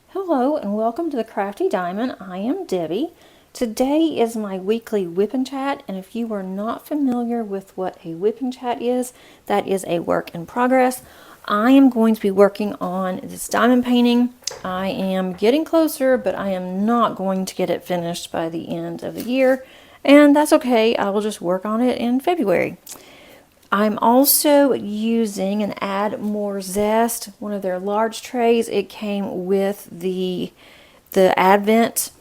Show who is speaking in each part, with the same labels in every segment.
Speaker 1: Hello and welcome to the Crafty Diamond. I am Debbie. Today is my weekly whip and chat, and if you are not familiar with what a whip and chat is, that is a work in progress. I am going to be working on this diamond painting. I am getting closer, but I am not going to get it finished by the end of the year, and that's okay. I will just work on it in February. I'm also using an Add More Zest, one of their large trays. It came with the Advent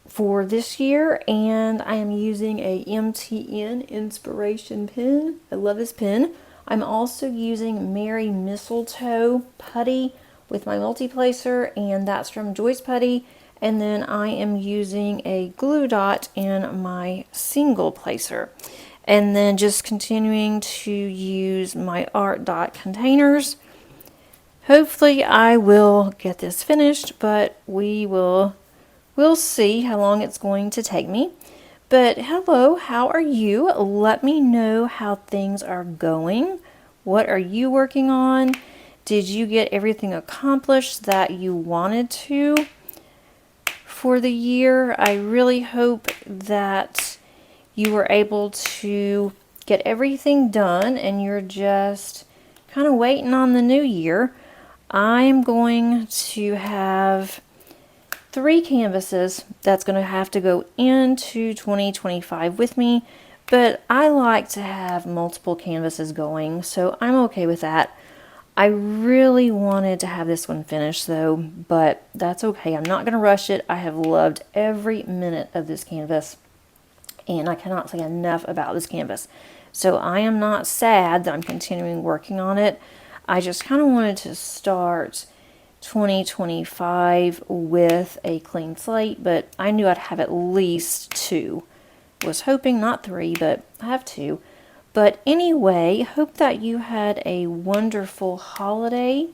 Speaker 1: for this year, and I am using a MTN Inspiration pen. I love this pen. I'm also using Merry Mistletoe putty with my multi-placer, and that's from Joy's Putty. And then I am using a glue dot in my single placer. And then just continuing to use my art dot containers. Hopefully I will get this finished, but we'll see how long it's going to take me. But hello, how are you? Let me know how things are going. What are you working on? Did you get everything accomplished that you wanted to for the year? I really hope that you were able to get everything done and you're just kind of waiting on the new year. I'm going to have 3 canvases that's going to have to go into 2025 with me, but I like to have multiple canvases going, so I'm okay with that. I really wanted to have this one finished though, but that's okay. I'm not going to rush it. I have loved every minute of this canvas, and I cannot say enough about this canvas. So I am not sad that I'm continuing working on it. I just kind of wanted to start 2025 with a clean slate, but I knew I'd have at least 2. Was hoping not 3, but I have 2. But anyway, hope that you had a wonderful holiday.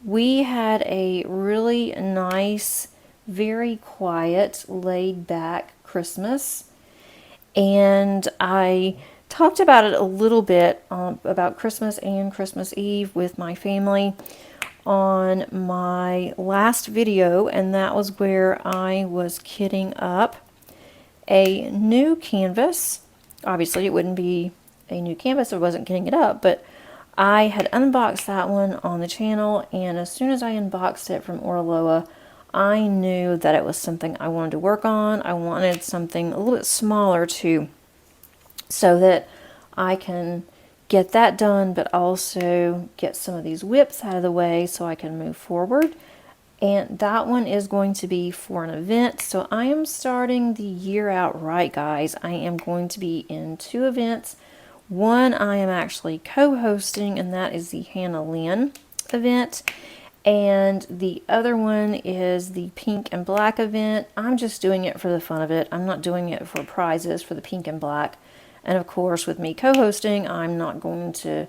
Speaker 1: We had a really nice, very quiet, laid back Christmas. And I talked about it a little bit about Christmas and Christmas Eve with my family on my last video, and that was where I was kitting up a new canvas. Obviously it wouldn't be a new canvas if I wasn't kitting it up, but I had unboxed that one on the channel, and as soon as I unboxed it from Orloa, I knew that it was something I wanted to work on. I wanted something a little bit smaller too, so that I can get that done, but also get some of these whips out of the way so I can move forward. And that one is going to be for an event. So I am starting the year out right, guys. I am going to be in 2 events. One I am actually co-hosting, and that is the Hannah Lynn event. And the other one is the pink and black event. I'm just doing it for the fun of it. I'm not doing it for prizes for the pink and black. And of course, with me co-hosting, I'm not going to,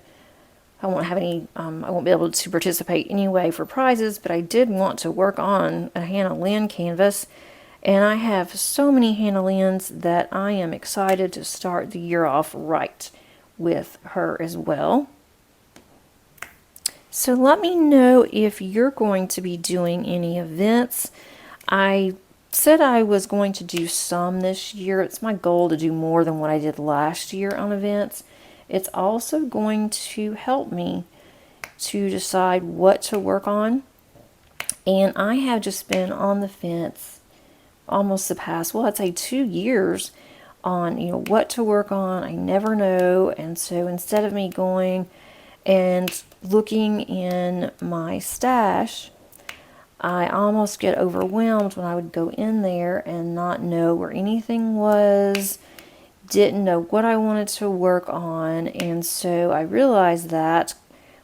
Speaker 1: I won't have any, I won't be able to participate anyway for prizes, but I did want to work on a Hannah Lynn canvas. And I have so many Hannah Lynn's that I am excited to start the year off right with her as well. So let me know if you're going to be doing any events. I said I was going to do some this year. It's my goal to do more than what I did last year on events. It's also going to help me to decide what to work on. And I have just been on the fence almost the past, well, I'd say 2 years on, what to work on. I never know. And so instead of me going and looking in my stash, I almost get overwhelmed when I would go in there and not know where anything was, didn't know what I wanted to work on. And so I realized that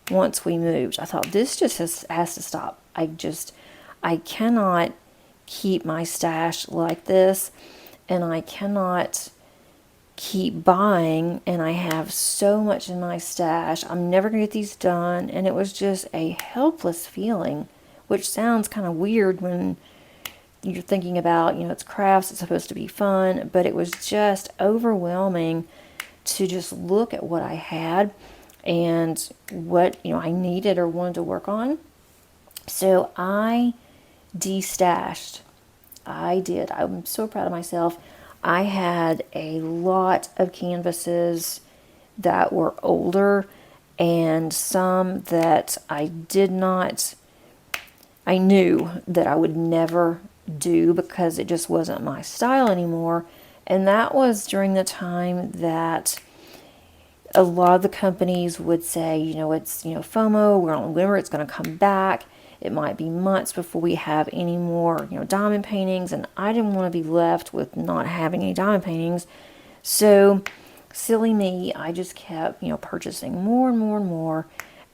Speaker 1: once we moved, I thought this just has to stop. I cannot keep my stash like this, and I cannot keep buying, and I have so much in my stash. I'm never gonna get these done, and it was just a helpless feeling, which sounds kind of weird when you're thinking about, it's crafts, it's supposed to be fun, but it was just overwhelming to just look at what I had. and what, I needed or wanted to work on. So I destashed. I did. I'm so proud of myself. I had a lot of canvases that were older and some that I knew that I would never do because it just wasn't my style anymore. And that was during the time that a lot of the companies would say, it's, FOMO, we're on Wimmer, it's going to come back. It might be months before we have any more, diamond paintings. And I didn't want to be left with not having any diamond paintings. So, silly me, I just kept, purchasing more and more and more.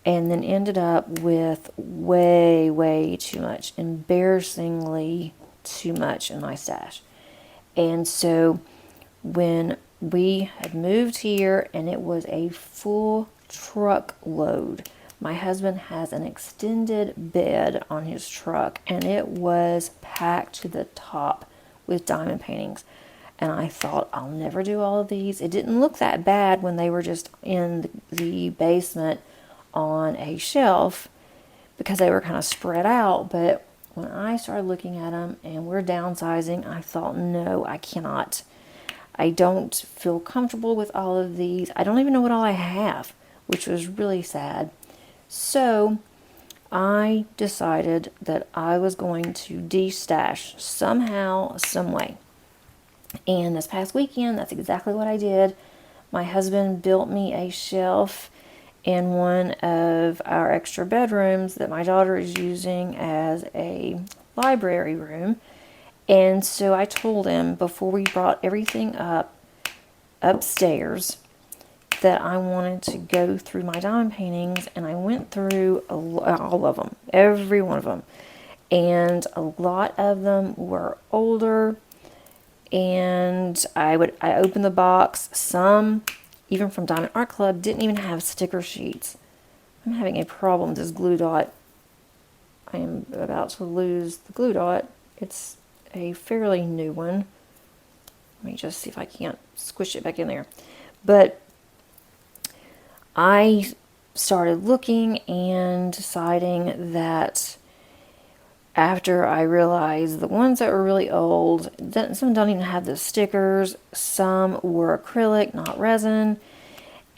Speaker 1: And then ended up with way, way too much, embarrassingly too much in my stash. And so when we had moved here and it was a full truckload, my husband has an extended bed on his truck and it was packed to the top with diamond paintings. And I thought, I'll never do all of these. It didn't look that bad when they were just in the basement on a shelf because they were kind of spread out. But when I started looking at them and we're downsizing, I thought, no, I cannot. I don't feel comfortable with all of these. I don't even know what all I have, which was really sad. So I decided that I was going to destash somehow, some way. And this past weekend, that's exactly what I did. My husband built me a shelf in one of our extra bedrooms that my daughter is using as a library room. And so I told him before we brought everything upstairs that I wanted to go through my diamond paintings, and I went through all of them, every one of them. And a lot of them were older, and I opened the box. Some, even from Diamond Art Club, didn't even have sticker sheets. I'm having a problem with this glue dot. I am about to lose the glue dot. It's a fairly new one. Let me just see if I can't squish it back in there. But I started looking and deciding that after I realized the ones that were really old, some don't even have the stickers, some were acrylic, not resin,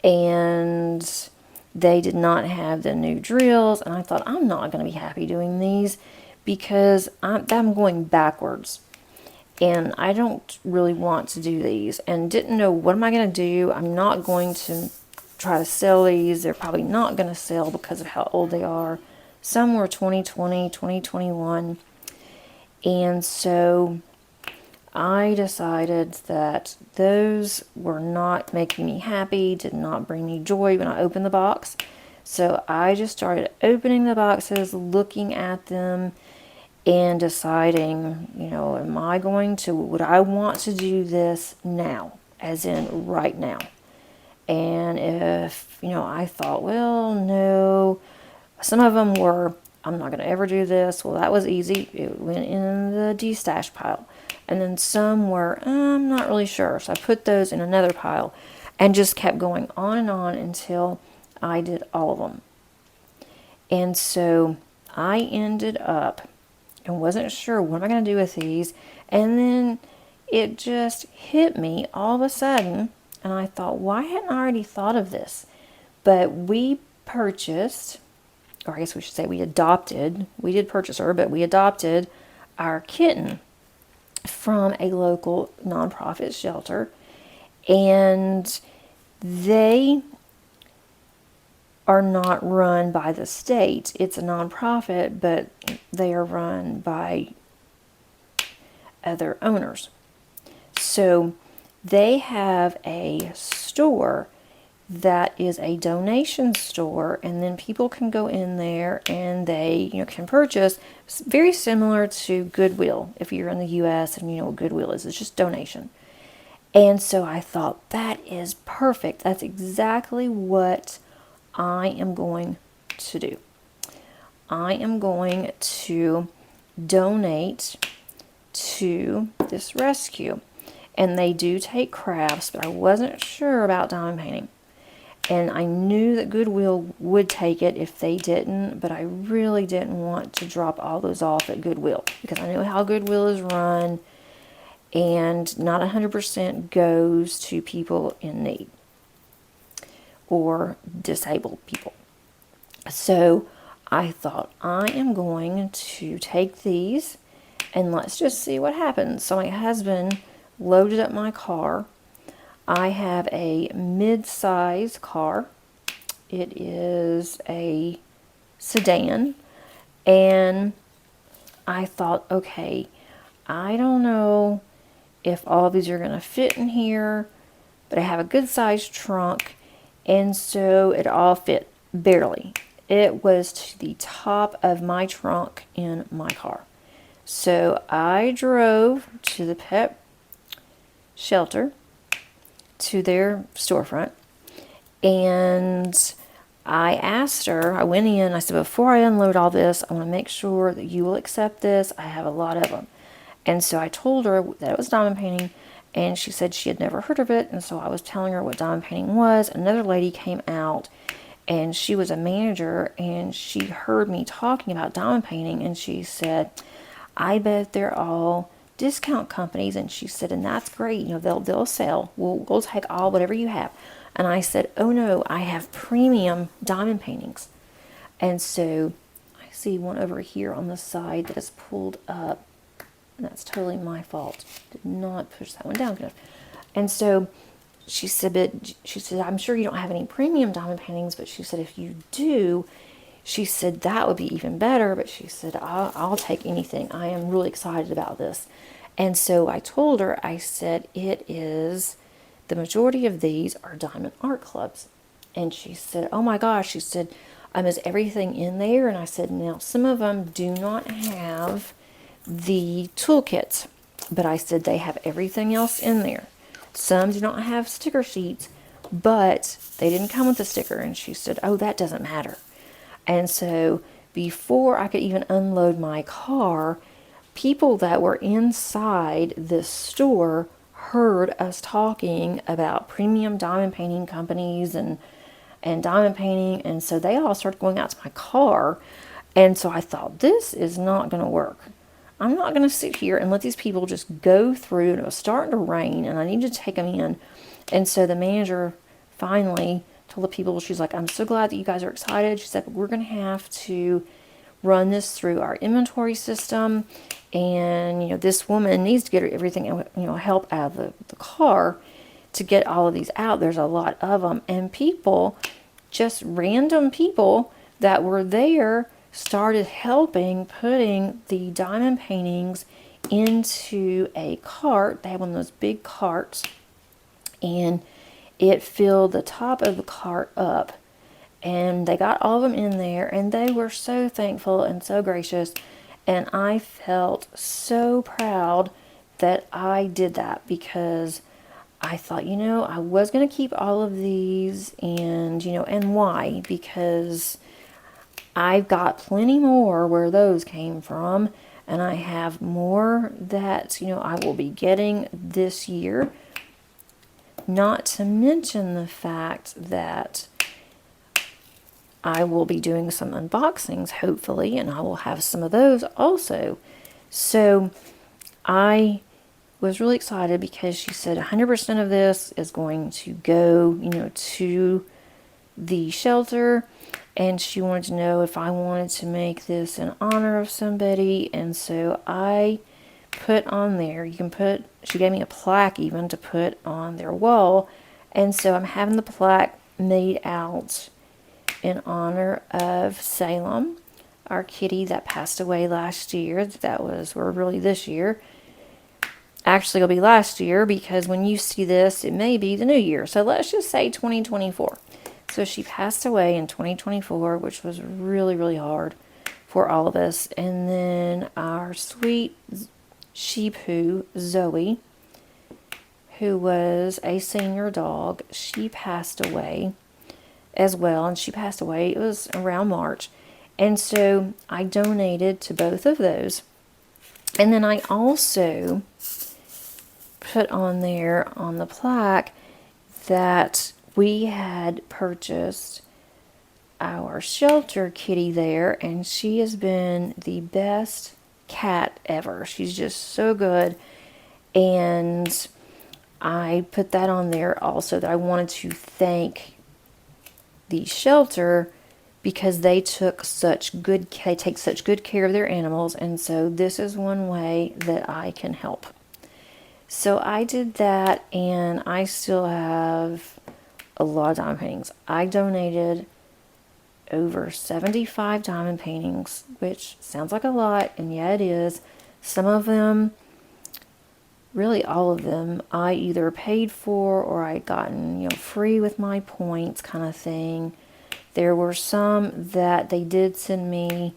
Speaker 1: and they did not have the new drills, and I thought, I'm not going to be happy doing these because I'm going backwards. And I don't really want to do these, and didn't know what am I going to do. I'm not going to try to sell these. They're probably not going to sell because of how old they are. Some were 2020, 2021. And so I decided that those were not making me happy, did not bring me joy when I opened the box. So I just started opening the boxes, looking at them, and deciding, would I want to do this now, as in right now? And if, I thought, well, no, some of them were, I'm not going to ever do this. Well, that was easy. It went in the destash pile. And then some were, I'm not really sure. So I put those in another pile and just kept going on and on until I did all of them. And so I ended up and wasn't sure what am I going to do with these. And then it just hit me all of a sudden. And I thought, why hadn't I already thought of this? But we purchased, or I guess we should say we adopted, we did purchase her, but we adopted our kitten from a local nonprofit shelter. And they are not run by the state. It's a nonprofit, but they are run by other owners. So they have a store that is a donation store, and then people can go in there and they can purchase. It's very similar to Goodwill if you're in the US and you know what Goodwill is. It's just donation. And so I thought, that is perfect. That's exactly what I am going to do. I am going to donate to this rescue. And they do take crafts, but I wasn't sure about diamond painting. And I knew that Goodwill would take it if they didn't, but I really didn't want to drop all those off at Goodwill because I know how Goodwill is run, and not 100% goes to people in need or disabled people. So I thought, I am going to take these and let's just see what happens. So my husband loaded up my car. I have a mid-size car. It is a sedan, and I thought, okay, I don't know if all of these are going to fit in here, but I have a good sized trunk, and so it all fit barely. It was to the top of my trunk in my car. So I drove to the pet shelter, to their storefront, and I asked her, I went in, I said, before I unload all this, I want to make sure that you will accept this. I have a lot of them. And so I told her that it was diamond painting, and she said she had never heard of it. And so I was telling her what diamond painting was. Another lady came out, and she was a manager, and she heard me talking about diamond painting, and she said, I bet they're all discount companies. And she said, and that's great, they'll sell. We'll take all whatever you have. And I said, oh no, I have premium diamond paintings. And so I see one over here on the side that is pulled up, and that's totally my fault. Did not push that one down good enough. And so she said, I'm sure you don't have any premium diamond paintings, but she said, if you do, she said, that would be even better. But she said, I'll take anything. I am really excited about this. And so I told her, I said, the majority of these are Diamond Art Clubs. And she said, oh my gosh, she said, is everything in there? And I said, now some of them do not have the toolkits, but I said they have everything else in there. Some do not have sticker sheets, but they didn't come with a sticker. And she said, oh, that doesn't matter. And so before I could even unload my car, people that were inside this store heard us talking about premium diamond painting companies and diamond painting. And so they all started going out to my car. And so I thought, this is not going to work. I'm not going to sit here and let these people just go through, and it was starting to rain, and I needed to take them in. And so the manager finally told the people, she's like, I'm so glad that you guys are excited. She said, but we're going to have to run this through our inventory system. And, this woman needs to get everything, help out of the car to get all of these out. There's a lot of them. And people, just random people that were there, started helping putting the diamond paintings into a cart. They had one of those big carts, and it filled the top of the cart up, and they got all of them in there, and they were so thankful and so gracious. And I felt so proud that I did that, because I thought, I was going to keep all of these, and, and why? Because I've got plenty more where those came from, and I have more that, I will be getting this year. Not to mention the fact that I will be doing some unboxings, hopefully, and I will have some of those also. So I was really excited because she said 100% of this is going to go, to the shelter. And she wanted to know if I wanted to make this in honor of somebody. And so I put on there, she gave me a plaque even to put on their wall. And so I'm having the plaque made out in honor of Salem, our kitty that passed away last year. Or really this year. Actually, it'll be last year, because when you see this, it may be the new year. So let's just say 2024. So she passed away in 2024, which was really, really hard for all of us. And then our sweet Shih Tzu, Zoe, who was a senior dog, she passed away as well. And she passed away, it was around March. And so I donated to both of those. And then I also put on there on the plaque that we had purchased our shelter kitty there, and she has been the best cat ever. She's just so good. And I put that on there also, that I wanted to thank the shelter because they take such good care of their animals, and so this is one way that I can help. So I did that, and I still have a lot of diamond paintings. I donated over 75 diamond paintings, which sounds like a lot, and yeah, it is. Some of them, really all of them, I either paid for or I gotten, free with my points kind of thing. There were some that they did send me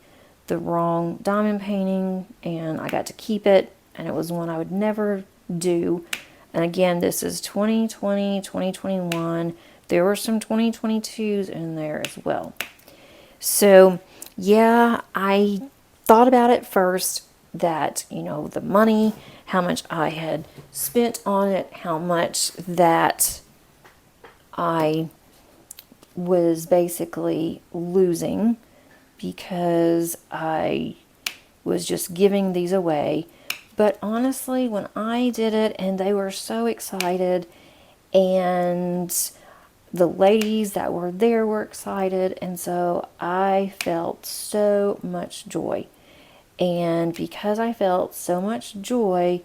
Speaker 1: the wrong diamond painting, and I got to keep it, and it was one I would never do. And again, this is 2020, 2021. There were some 2022s in there as well. So, yeah, I thought about it first, that, the money, how much I had spent on it, how much that I was basically losing because I was just giving these away. But honestly, when I did it and they were so excited, and the ladies that were there were excited, and so I felt so much joy. And because I felt so much joy,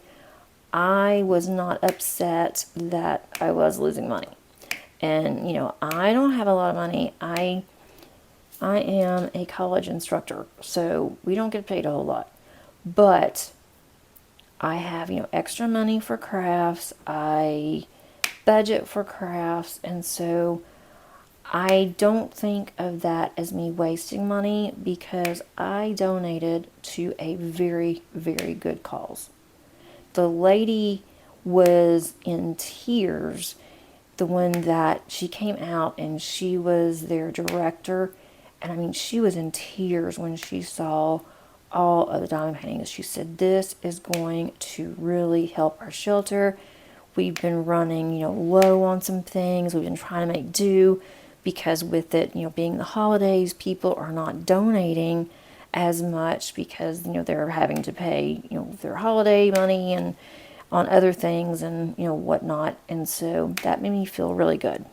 Speaker 1: I was not upset that I was losing money. And, I don't have a lot of money. I am a college instructor, so we don't get paid a whole lot. But I have, extra money for crafts. I budget for crafts, and so I don't think of that as me wasting money, because I donated to a very, very good cause. The lady was in tears, the one that she came out, and she was their director, and I mean, she was in tears when she saw all of the diamond paintings. She said, this is going to really help our shelter. We've been running, low on some things. We've been trying to make do, because with it, being the holidays, people are not donating as much because, they're having to pay, their holiday money and on other things and, whatnot. And so that made me feel really good.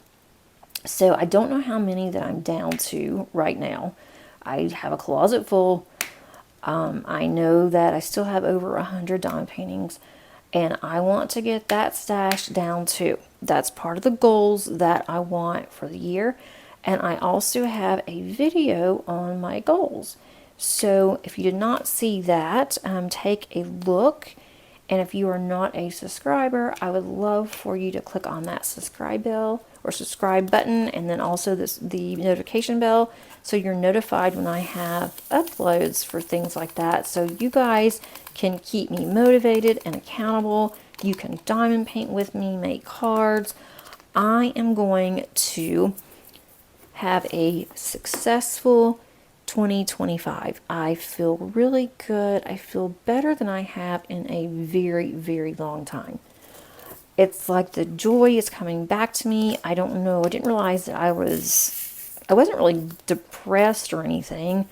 Speaker 1: So I don't know how many that I'm down to right now. I have a closet full. I know that I still have over 100 diamond paintings, and I want to get that stash down too. That's part of the goals that I want for the year. And I also have a video on my goals. So if you did not see that, take a look. And if you are not a subscriber, I would love for you to click on that subscribe bell or subscribe button, and then also the notification bell, so you're notified when I have uploads for things like that. So you guys can keep me motivated and accountable. You can diamond paint with me, make cards. I am going to have a successful 2025. I feel really good. I feel better than I have in a very, very long time. It's like the joy is coming back to me. I don't know. I didn't realize that I wasn't really depressed or anything,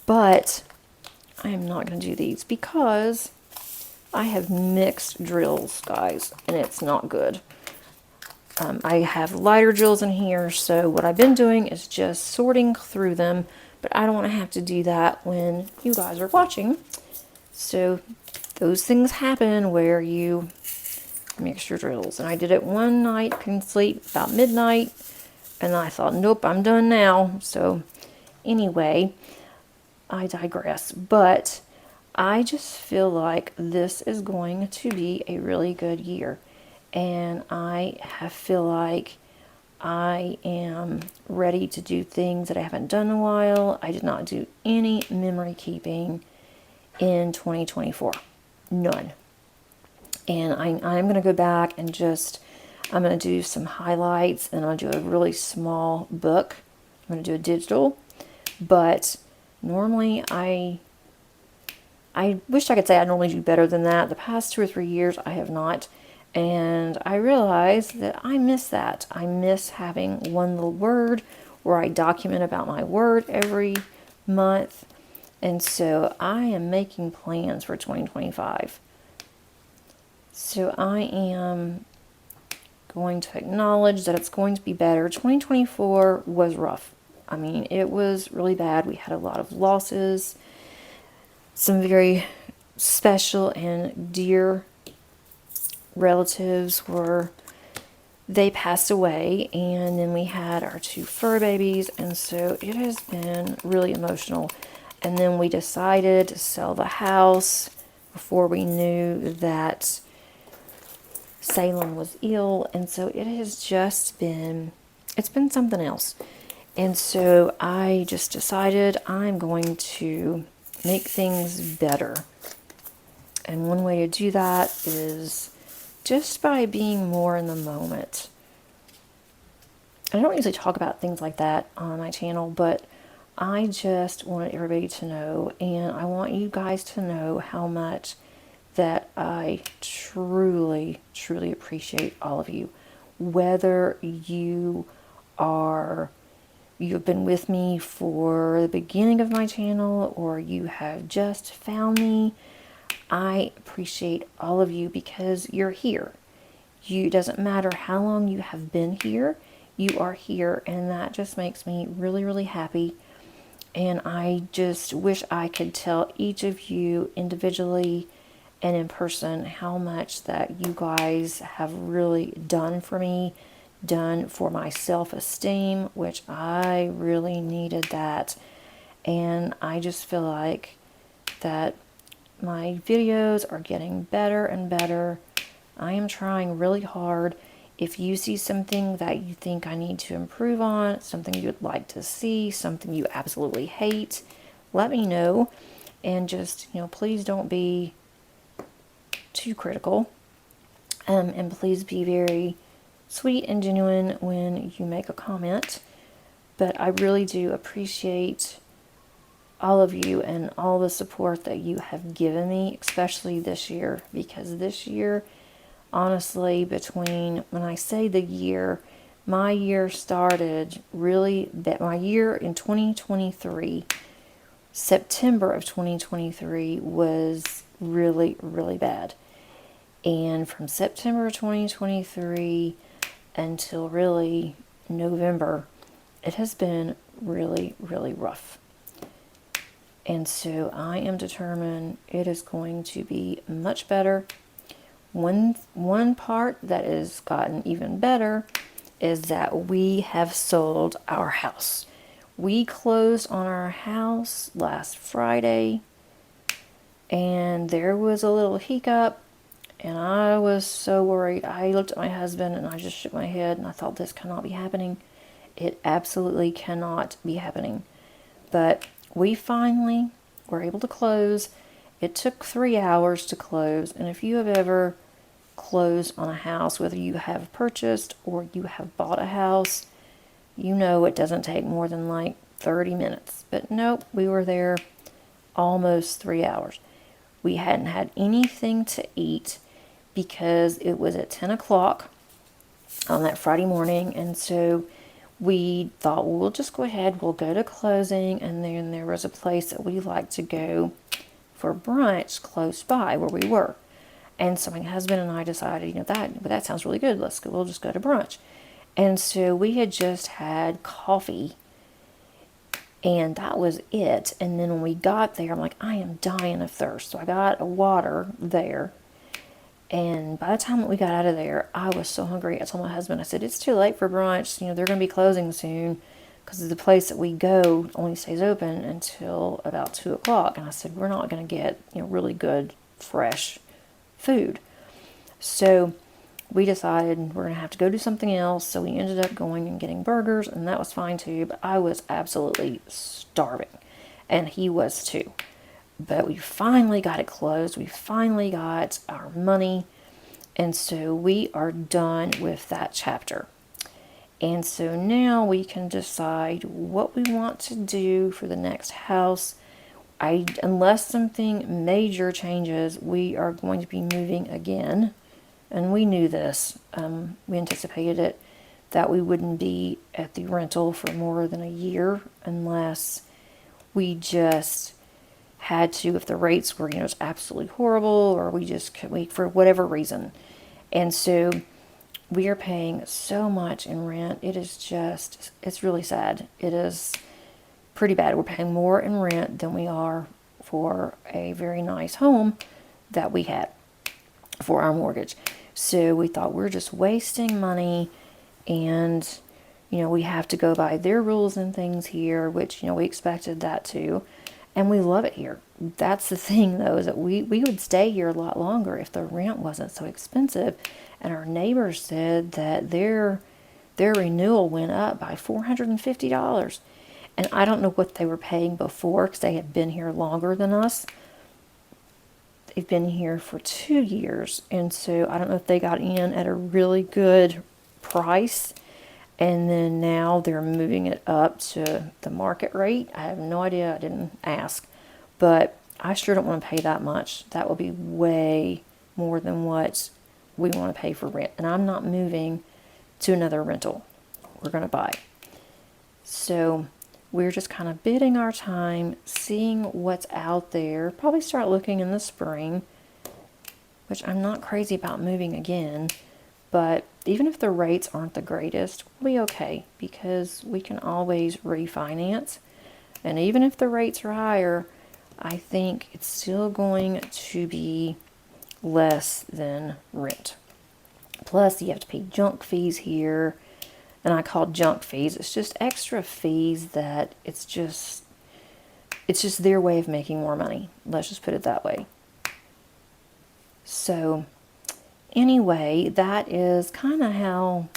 Speaker 1: but I am not going to do these because I have mixed drills, guys, and it's not good. I have lighter drills in here, so what I've been doing is just sorting through them, but I don't want to have to do that when you guys are watching. So those things happen where you mix your drills. And I did it one night, couldn't sleep, about midnight, and I thought, nope, I'm done now. So anyway, I digress. But I just feel like this is going to be a really good year. And I feel like I am ready to do things that I haven't done in a while. I did not do any memory keeping in 2024. None. And I'm going to go back and I'm going to do some highlights, and I'll do a really small book. I'm going to do a digital. But normally I wish I could say I normally do better than that. The past 2 or 3 years I have not. And I realized that I miss that. I miss having one little word where I document about my word every month. And so I am making plans for 2025. So I am going to acknowledge that it's going to be better. 2024 was rough. I mean, it was really bad. We had a lot of losses, some very special and dear relatives they passed away, and then we had our two fur babies, and so it has been really emotional. And then we decided to sell the house before we knew that Salem was ill, and so it has just been, it's been something else. And so I just decided I'm going to make things better. And one way to do that is just by being more in the moment. I don't usually talk about things like that on my channel, but I just wanted everybody to know, and I want you guys to know how much that I truly, truly appreciate all of you. Whether you've been with me for the beginning of my channel or you have just found me, I appreciate all of you because you're here. It doesn't matter how long you have been here, you are here, and that just makes me really, really happy. And I just wish I could tell each of you individually and in person how much that you guys have really done for me, done for my self-esteem, which I really needed that. And I just feel like that my videos are getting better and better. I am trying really hard. If you see something that you think I need to improve on, something you would like to see, something you absolutely hate, let me know. And just, please don't be too critical. And please be very sweet and genuine when you make a comment. But I really do appreciate all of you and all the support that you have given me, especially this year, because this year, honestly, between when I say the year, my year started really bad. My year in 2023, September of 2023 was really, really bad. And from September 2023 until really November, it has been really, really rough. And so I am determined it is going to be much better. One part that has gotten even better is that we have sold our house. We closed on our house last Friday, and there was a little hiccup, and I was so worried. I looked at my husband and I just shook my head and I thought, this cannot be happening. It absolutely cannot be happening. But we finally were able to close. It took 3 hours to close, and if you have ever closed on a house, whether you have purchased or you have bought a house, you know it doesn't take more than like 30 minutes. But nope, we were there almost 3 hours. We hadn't had anything to eat because it was at 10 o'clock on that Friday morning, and so we thought, well, we'll just go ahead, we'll go to closing, and then there was a place that we like to go for brunch close by where we were. And so my husband and I decided, that sounds really good. We'll just go to brunch. And so we had just had coffee, and that was it. And then when we got there, I'm like, I am dying of thirst. So I got a water there. And by the time that we got out of there, I was so hungry. I told my husband, I said, it's too late for brunch. They're going to be closing soon because the place that we go only stays open until about 2 o'clock. And I said, we're not going to get, really good, fresh food. So we decided we're going to have to go do something else. So we ended up going and getting burgers, and that was fine too. But I was absolutely starving, and he was too. But we finally got it closed. We finally got our money. And so we are done with that chapter. And so now we can decide what we want to do for the next house. Unless something major changes, we are going to be moving again and we knew this, we anticipated it, that we wouldn't be at the rental for more than a year unless we just had to, if the rates were, just absolutely horrible, or we just could, we, for whatever reason. And so we are paying so much in rent. It is just, it's really sad. It is pretty bad. We're paying more in rent than we are for a very nice home that we had for our mortgage. So we thought we're just wasting money, and we have to go by their rules and things here, which we expected that too, and we love it here. That's the thing, though, is that we would stay here a lot longer if the rent wasn't so expensive. And our neighbors said that their renewal went up by $450. And I don't know what they were paying before, because they had been here longer than us. They've been here for 2 years, and so I don't know if they got in at a really good price, and then now they're moving it up to the market rate. I have no idea. I didn't ask, but I sure don't want to pay that much. That will be way more than what we want to pay for rent, and I'm not moving to another rental. We're going to buy. So we're just kind of biding our time, seeing what's out there. Probably start looking in the spring, which I'm not crazy about moving again. But even if the rates aren't the greatest, we'll be okay, because we can always refinance. And even if the rates are higher, I think it's still going to be less than rent. Plus, you have to pay junk fees here. And I call junk fees. It's just extra fees that it's just their way of making more money. Let's just put it that way. So anyway, that is kind of how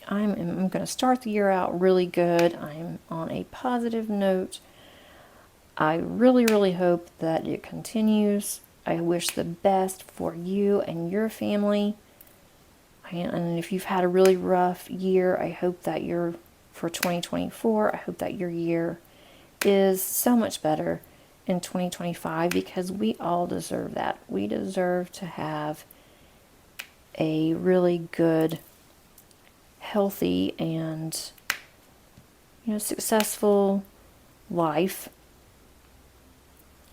Speaker 1: I'm going to start the year out really good. I'm on a positive note. I really, really hope that it continues. I wish the best for you and your family. And if you've had a really rough year, I hope that for 2024, I hope that your year is so much better in 2025, because we all deserve that. We deserve to have a really good, healthy, and successful life,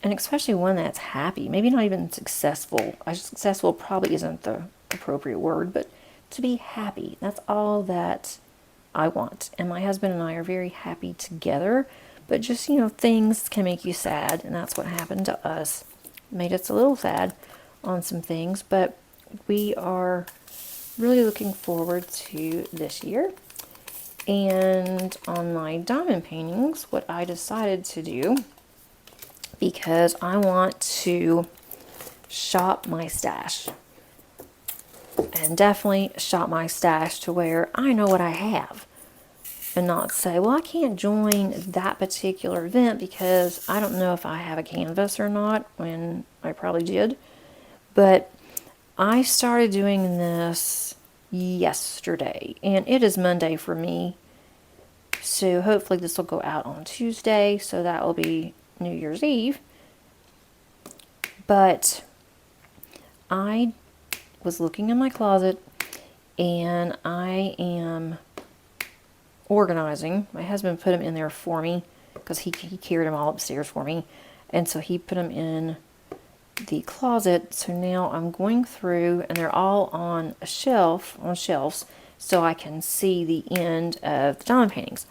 Speaker 1: and especially one that's happy. Maybe not even successful. Successful probably isn't the appropriate word, but to be happy. That's all that I want. And my husband and I are very happy together, but just, things can make you sad, and that's what happened to us. Made us a little sad on some things, but we are really looking forward to this year. And on my diamond paintings, what I decided to do, because I want to shop my stash, and definitely shop my stash to where I know what I have, and not say, well, I can't join that particular event because I don't know if I have a canvas or not, when I probably did. But I started doing this yesterday, and it is Monday for me. So hopefully this will go out on Tuesday, so that will be New Year's Eve. But I was looking in my closet, and I am organizing. My husband put them in there for me, because he carried them all upstairs for me, and so he put them in the closet. So now I'm going through, and they're all on shelves, so I can see the end of the diamond paintings.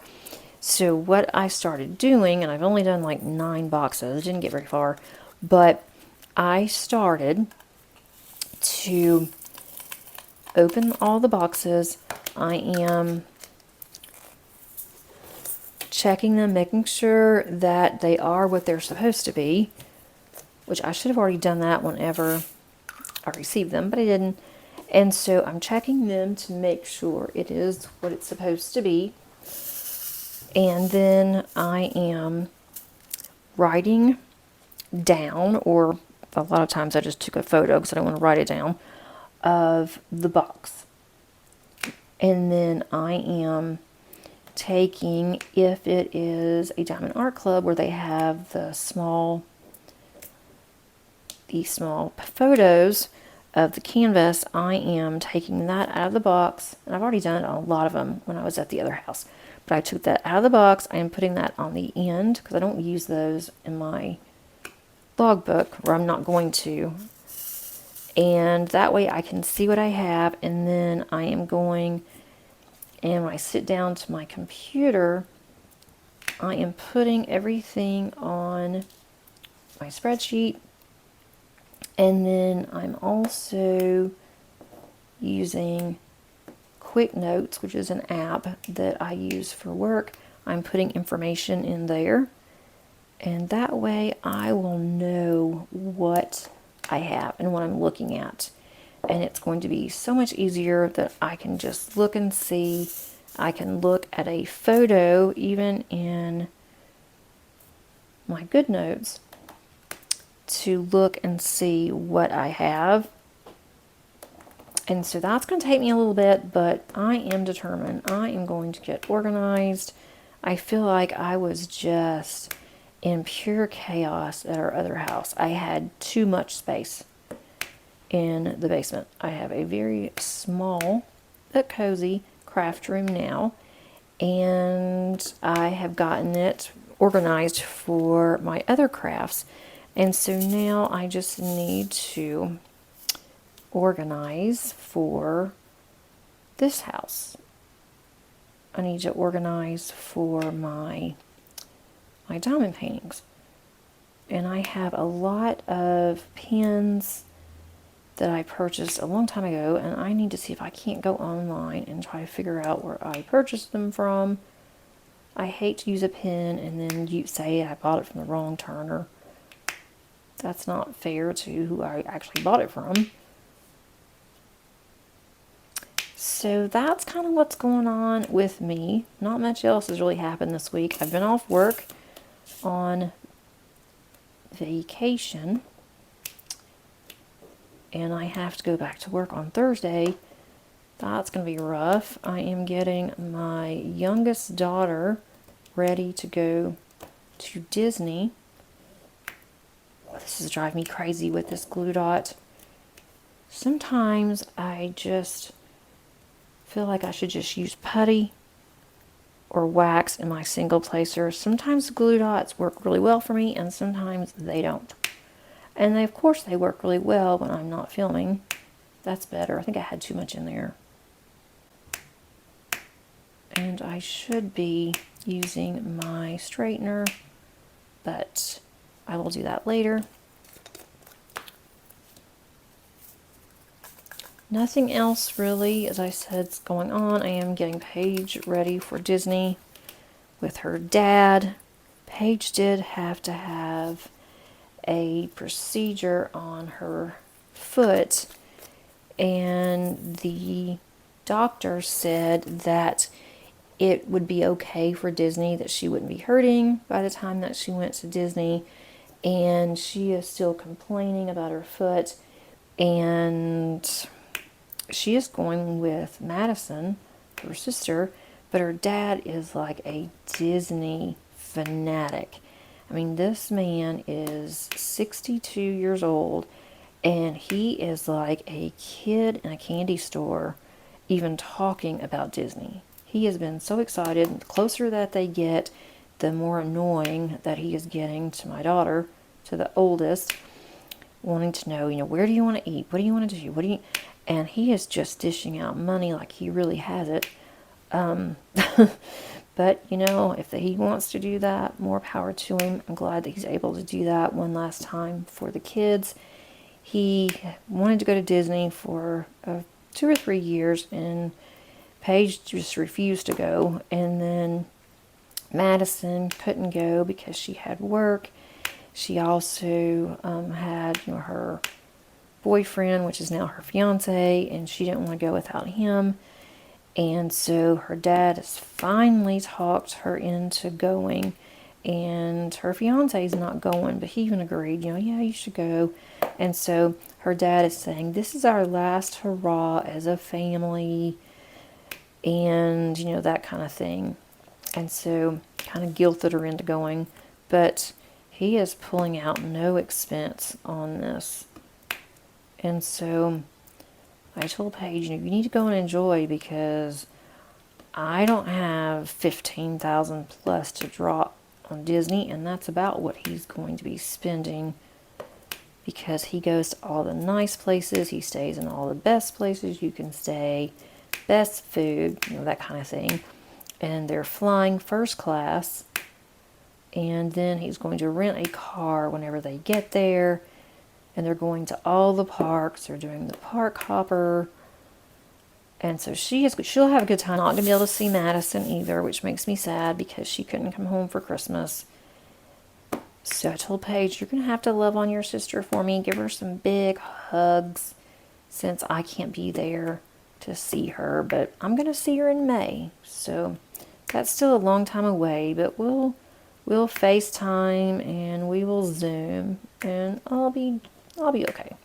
Speaker 1: So what I started doing, and I've only done like 9 boxes, didn't get very far, but I started to open all the boxes. I am checking them, making sure that they are what they're supposed to be, which I should have already done that whenever I received them, but I didn't. And so I'm checking them to make sure it is what it's supposed to be. And then I am writing down, or a lot of times I just took a photo because I don't want to write it down, of the box. And then I am taking, if it is a Diamond Art Club where they have the small photos of the canvas, I am taking that out of the box, and I've already done it on a lot of them when I was at the other house. But I took that out of the box. I am putting that on the end because I don't use those in my logbook, or I'm not going to. And that way I can see what I have, and then I am going, and when I sit down to my computer, I am putting everything on my spreadsheet, and then I'm also using QuickNotes, which is an app that I use for work. I'm putting information in there, and that way I will know what I have and what I'm looking at. And it's going to be so much easier that I can just look and see. I can look at a photo even in my GoodNotes to look and see what I have. And so that's going to take me a little bit, but I am determined. I am going to get organized. I feel like I was just in pure chaos at our other house. I had too much space in the basement. I have a very small but cozy craft room now, and I have gotten it organized for my other crafts. And so now I just need to organize for this house. I need to organize for my diamond paintings. And I have a lot of pins that I purchased a long time ago, and I need to see if I can't go online and try to figure out where I purchased them from. I hate to use a pin and then you say I bought it from the wrong turner. That's not fair to who I actually bought it from. So that's kind of what's going on with me. Not much else has really happened this week. I've been off work on vacation, and I have to go back to work on Thursday. That's going to be rough. I am getting my youngest daughter ready to go to Disney. This is driving me crazy with this glue dot. Sometimes I just feel like I should just use putty or wax in my single placer. Sometimes glue dots work really well for me, and sometimes they don't. And of course they work really well when I'm not filming. That's better. I think I had too much in there. And I should be using my straightener, but I will do that later. Nothing else really, as I said, is going on. I am getting Paige ready for Disney with her dad. Paige did have to have a procedure on her foot, and the doctor said that it would be okay for Disney, that she wouldn't be hurting by the time that she went to Disney, and she is still complaining about her foot, and she is going with Madison, her sister, but her dad is like a Disney fanatic. I mean, this man is 62 years old, and he is like a kid in a candy store, even talking about Disney. He has been so excited. The closer that they get, the more annoying that he is getting to my daughter, to the oldest, wanting to know, where do you want to eat? What do you want to do? And he is just dishing out money like he really has it. But, if he wants to do that, more power to him. I'm glad that he's able to do that one last time for the kids. He wanted to go to Disney for 2 or 3 years, and Paige just refused to go. And then Madison couldn't go because she had work. She also had, her boyfriend, which is now her fiance, and she didn't want to go without him. And so her dad has finally talked her into going, and her fiance is not going, but he even agreed, yeah, you should go. And so her dad is saying, this is our last hurrah as a family, and, that kind of thing. And so kind of guilted her into going, but he is pulling out no expense on this. And so I told Paige, you need to go and enjoy because I don't have 15,000 plus to drop on Disney, and that's about what he's going to be spending because he goes to all the nice places, he stays in all the best places you can stay, best food, that kind of thing. And they're flying first class, and then he's going to rent a car whenever they get there, and they're going to all the parks, they're doing the park hopper. And so she'll have a good time. Not going to be able to see Madison either, which makes me sad because she couldn't come home for Christmas. So I told Paige, you're going to have to love on your sister for me. Give her some big hugs since I can't be there to see her. But I'm going to see her in May. So that's still a long time away. But we'll FaceTime and we will Zoom. And I'll be okay.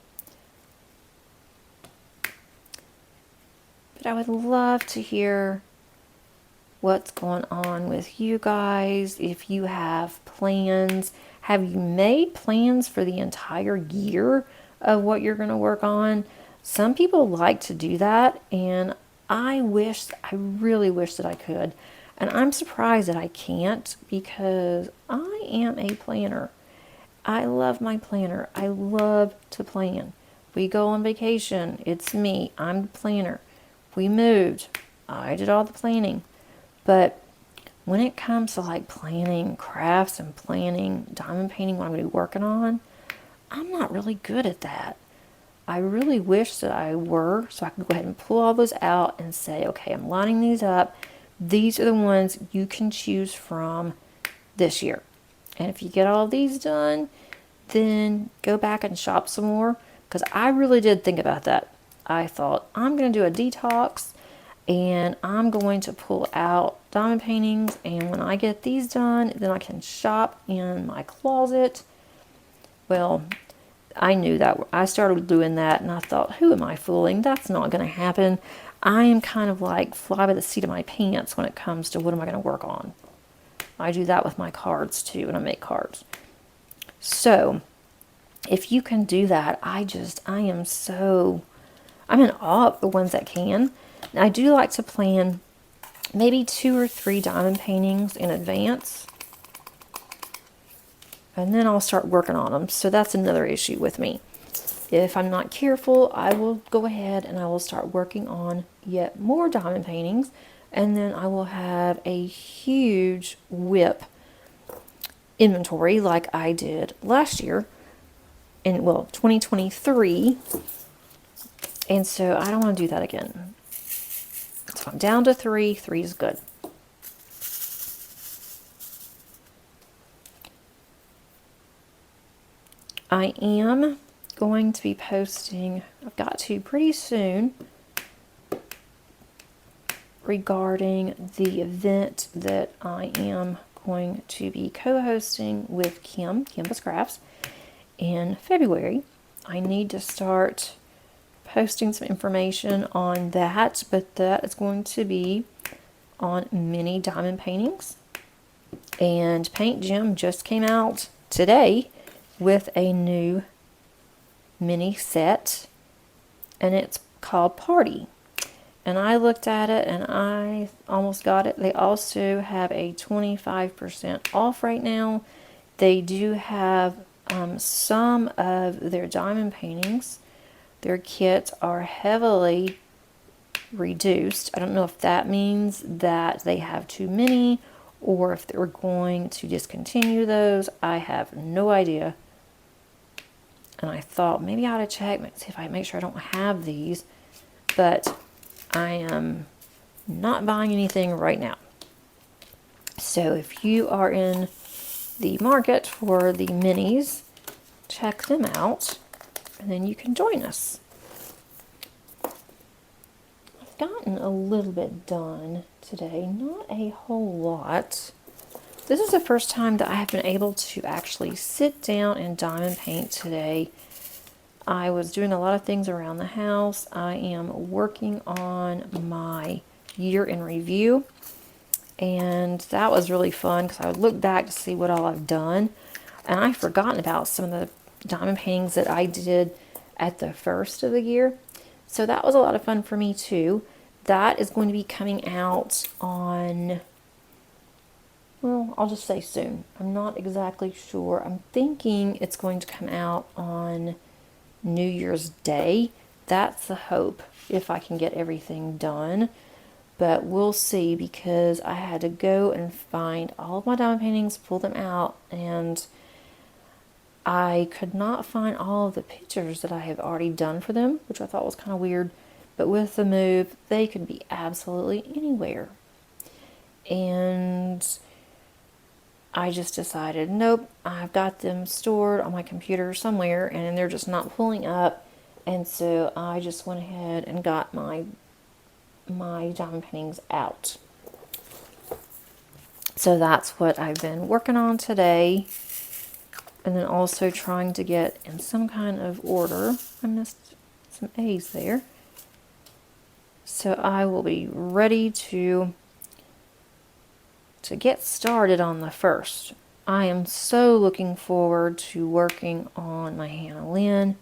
Speaker 1: But I would love to hear what's going on with you guys. If you have plans, have you made plans for the entire year of what you're going to work on? Some people like to do that, and I really wish that I could. And I'm surprised that I can't because I am a planner. I love my planner. I love to plan. We go on vacation. It's me. I'm the planner. We moved. I did all the planning. But when it comes to like planning crafts and planning diamond painting, what I'm going to be working on, I'm not really good at that. I really wish that I were, so I could go ahead and pull all those out and say, okay, I'm lining these up. These are the ones you can choose from this year. And if you get all these done, then go back and shop some more. Because I really did think about that. I thought, I'm going to do a detox and I'm going to pull out diamond paintings, and when I get these done, then I can shop in my closet. Well, I knew that. I started doing that and I thought, who am I fooling? That's not going to happen. I am kind of like fly by the seat of my pants when it comes to what am I going to work on. I do that with my cards too when I make cards. So if you can do that, I'm in awe of the ones that can. Now, I do like to plan maybe 2 or 3 diamond paintings in advance. And then I'll start working on them. So that's another issue with me. If I'm not careful, I will go ahead and I will start working on yet more diamond paintings. And then I will have a huge whip inventory like I did last year. 2023. And so I don't want to do that again. So I'm down to 3. 3 is good. I am going to be posting, I've got to pretty soon, regarding the event that I am going to be co-hosting with Kimba's Crafts in February. I need to start posting some information on that, but that is going to be on mini diamond paintings. And Paint Gym just came out today with a new mini set, and it's called Party. And I looked at it and I almost got it. They also have a 25% off right now. They do have some of their diamond paintings. Their kits are heavily reduced. I don't know if that means that they have too many or if they're going to discontinue those. I have no idea. And I thought maybe I ought to check, see if I make sure I don't have these. But I am not buying anything right now. So if you are in the market for the minis, check them out. And then you can join us. I've gotten a little bit done today, not a whole lot. This is the first time that I have been able to actually sit down and diamond paint today. I was doing a lot of things around the house. I am working on my year in review. And that was really fun because I would look back to see what all I've done. And I've forgotten about some of the diamond paintings that I did at the first of the year. So that was a lot of fun for me too. That is going to be coming out on, well, I'll just say soon. I'm not exactly sure. I'm thinking it's going to come out on New Year's Day. That's the hope, if I can get everything done. But we'll see, because I had to go and find all of my diamond paintings, pull them out, and I could not find all of the pictures that I have already done for them, which I thought was kind of weird. But with the move, they could be absolutely anywhere. And I just decided, nope, I've got them stored on my computer somewhere and they're just not pulling up. And so I just went ahead and got my diamond paintings out. So that's what I've been working on today. And then also trying to get in some kind of order. I missed some A's there. So I will be ready to get started on the 1st. I am so looking forward to working on my Hannah Lynn.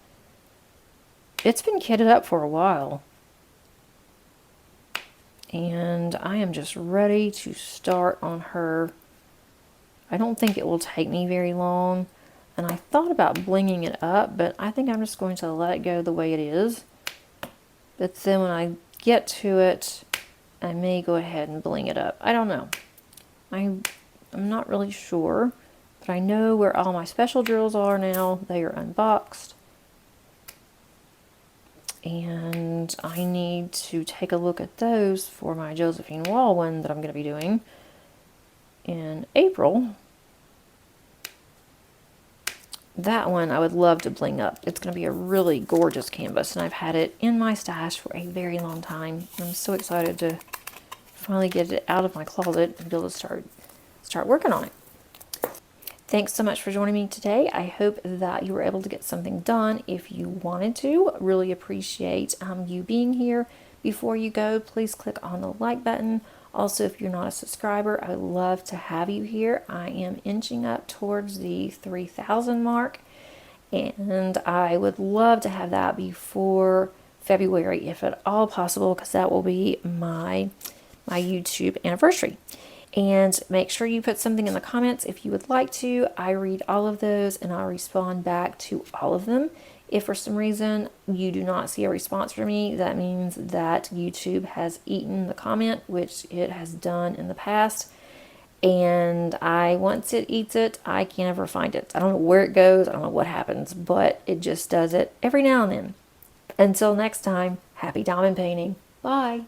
Speaker 1: It's been kitted up for a while. And I am just ready to start on her. I don't think it will take me very long. And I thought about blinging it up, but I think I'm just going to let it go the way it is. But then when I get to it, I may go ahead and bling it up. I don't know. I'm not really sure, but I know where all my special drills are now. They are unboxed. And I need to take a look at those for my Josephine Wall one that I'm going to be doing in April. That one I would love to bling up. It's going to be a really gorgeous canvas, and I've had it in my stash for a very long time. I'm so excited to finally get it out of my closet and be able to start working on it. Thanks so much for joining me today. I hope that you were able to get something done if you wanted to. Really appreciate you being here. Before you go, please click on the like button. Also, if you're not a subscriber, I would love to have you here. I am inching up towards the 3,000 mark, and I would love to have that before February, if at all possible, because that will be my YouTube anniversary. And make sure you put something in the comments if you would like to. I read all of those and I'll respond back to all of them. If for some reason you do not see a response from me, that means that YouTube has eaten the comment, which it has done in the past. And once it eats it, I can't ever find it. I don't know where it goes. I don't know what happens, but it just does it every now and then. Until next time, happy diamond painting. Bye.